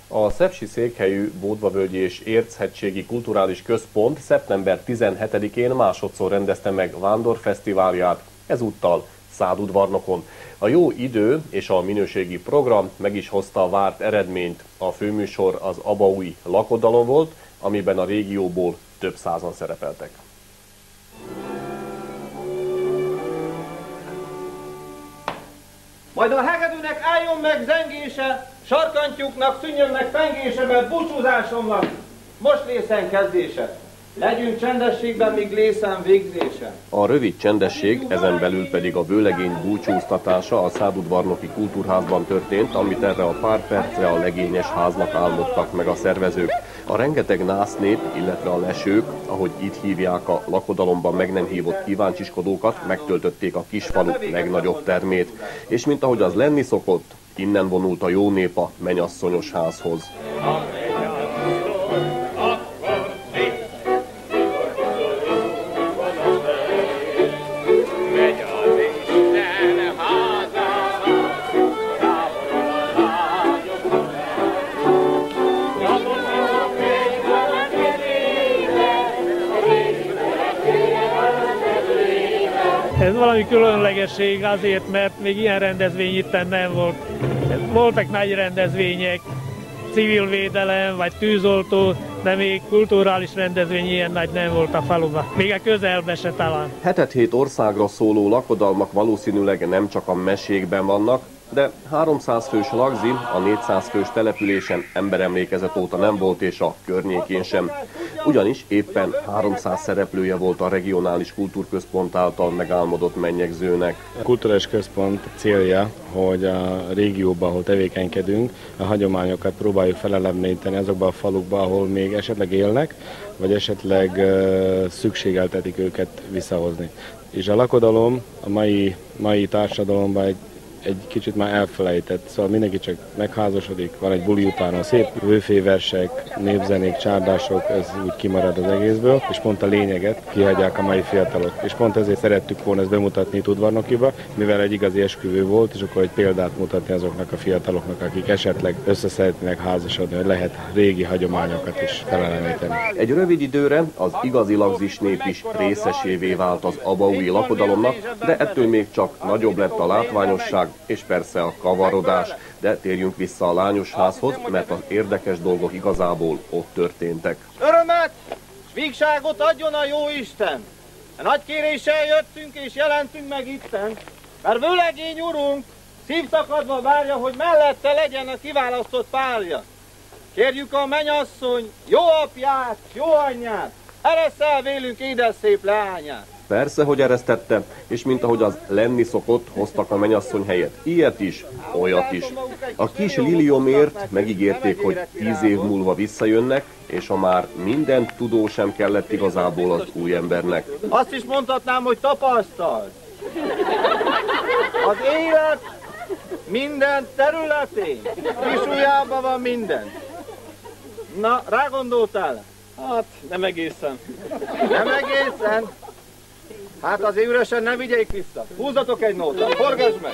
A szepsi székhelyű Bódvavölgyi és Érchegységi Kulturális Központ szeptember 17-én másodszor rendezte meg vándorfesztiválját, ezúttal Szádudvarnokon. A jó idő és a minőségi program meg is hozta a várt eredményt. A főműsor az abaúji lakodalom volt, amiben a régióból több százan szerepeltek. Majd a hegedűnek álljon meg zengése, sarkantyúknak szűnjön meg pengése, mert búcsúzásomnak most lészen kezdése. Legyünk csendességben, míg lészen végzése. A rövid csendesség, ezen belül pedig a vőlegény búcsúztatása a Szádudvarnoki Kultúrházban történt, amit erre a pár percre a legényes háznak álmodtak meg a szervezők. A rengeteg násznép, illetve a lesők, ahogy itt hívják a lakodalomban meg nem hívott kíváncsiskodókat, megtöltötték a kisfalu legnagyobb termét. És mint ahogy az lenni szokott, innen vonult a jó nép a mennyasszonyos házhoz. Ez valami különlegesség azért, mert még ilyen rendezvény itten nem volt. Voltak nagy rendezvények, civil védelem vagy tűzoltó, de még kulturális rendezvény ilyen nagy nem volt a faluban. Még a közelbe se talán. 7 országra szóló lakodalmak valószínűleg nem csak a mesékben vannak, de 300 fős Lagzi a 400 fős településen emberemlékezet óta nem volt, és a környékén sem. Ugyanis éppen 300 szereplője volt a regionális kultúrközpont által megálmodott mennyegzőnek. A kulturális központ célja, hogy a régióban, ahol tevékenykedünk, a hagyományokat próbáljuk feleleveníteni azokban a falukban, ahol még esetleg élnek, vagy esetleg szükségeltetik őket visszahozni. És a lakodalom a mai társadalomban egy kicsit már elfelejtett, szóval mindenki csak megházasodik, van egy buli után a szép vőféversek, népzenék, csárdások, ez úgy kimarad az egészből, és pont a lényeget kihagyják a mai fiatalok. És pont ezért szerettük volna ezt bemutatni Udvarnokiba, mivel egy igazi esküvő volt, és akkor egy példát mutatni azoknak a fiataloknak, akik esetleg össze szeretnének házasodni, hogy lehet régi hagyományokat is feleleveníteni. Egy rövid időre az igazi lagzis nép is részesévé vált az abaúji lakodalomnak, de ettől még csak nagyobb lett a látványosság, és persze a kavarodás, de térjünk vissza a lányos házhoz, mert az érdekes dolgok igazából ott történtek. Örömet és vígságot adjon a jó Isten! Nagy kéréssel jöttünk és jelentünk meg itten, mert vőlegény urunk szívszakadva várja, hogy mellette legyen a kiválasztott párja. Kérjük a mennyasszony jó apját, jó anyját, eressz el vélünk édes szép leányát. Persze, hogy eresztette, és mint ahogy az lenni szokott, hoztak a mennyasszony helyett ilyet is, olyat is. A kis Liliomért megígérték, hogy 10 év múlva visszajönnek, és ha már mindent tudó sem kellett igazából az új embernek. Azt is mondhatnám, hogy tapasztalt. Az élet minden területén, kisujjában van minden. Na, rágondoltál? Hát, nem egészen. Nem egészen? Hát azért üresen nem vigyék vissza. Húzzatok egy nótát, forgasd meg!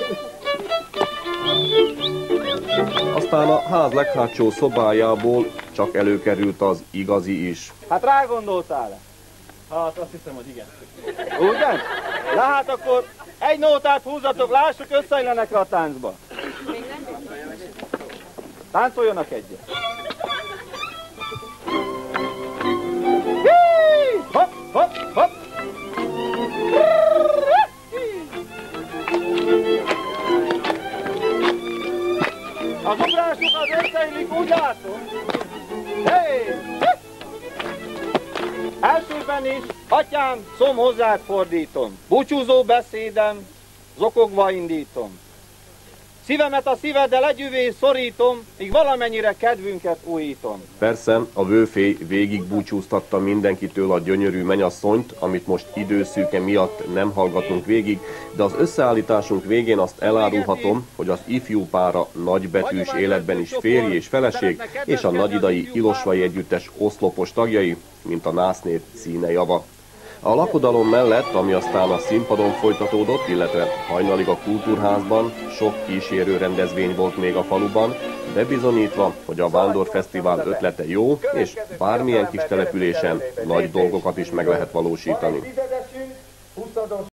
Aztán a ház leghátsó szobájából csak előkerült az igazi is. Hát rágondoltál-e? Hát azt hiszem, hogy igen. Ugye? Na hát akkor egy nótát húzzatok, lássuk, összeillenek a táncba. Táncoljanak egyet. Hopp, hopp, hopp! Az ugrások az összeillik, úgy látom. Hey! Elsőben is, atyám, szom hozzád fordítom. Búcsúzó beszédem, zokogva indítom. Szívemet a szíveddel együvé szorítom, míg valamennyire kedvünket újítom. Persze, a vőfély végig búcsúztatta mindenkitől a gyönyörű mennyasszonyt, amit most időszűke miatt nem hallgatunk végig, de az összeállításunk végén azt elárulhatom, hogy az ifjú pára nagybetűs életben is férj és feleség, és a nagyidai Ilosvai Együttes oszlopos tagjai, mint a násznép színejava. A lakodalom mellett, ami aztán a színpadon folytatódott, illetve hajnalig a kultúrházban, sok kísérő rendezvény volt még a faluban, bebizonyítva, hogy a Vándorfesztivál ötlete jó, és bármilyen kis településen nagy dolgokat is meg lehet valósítani.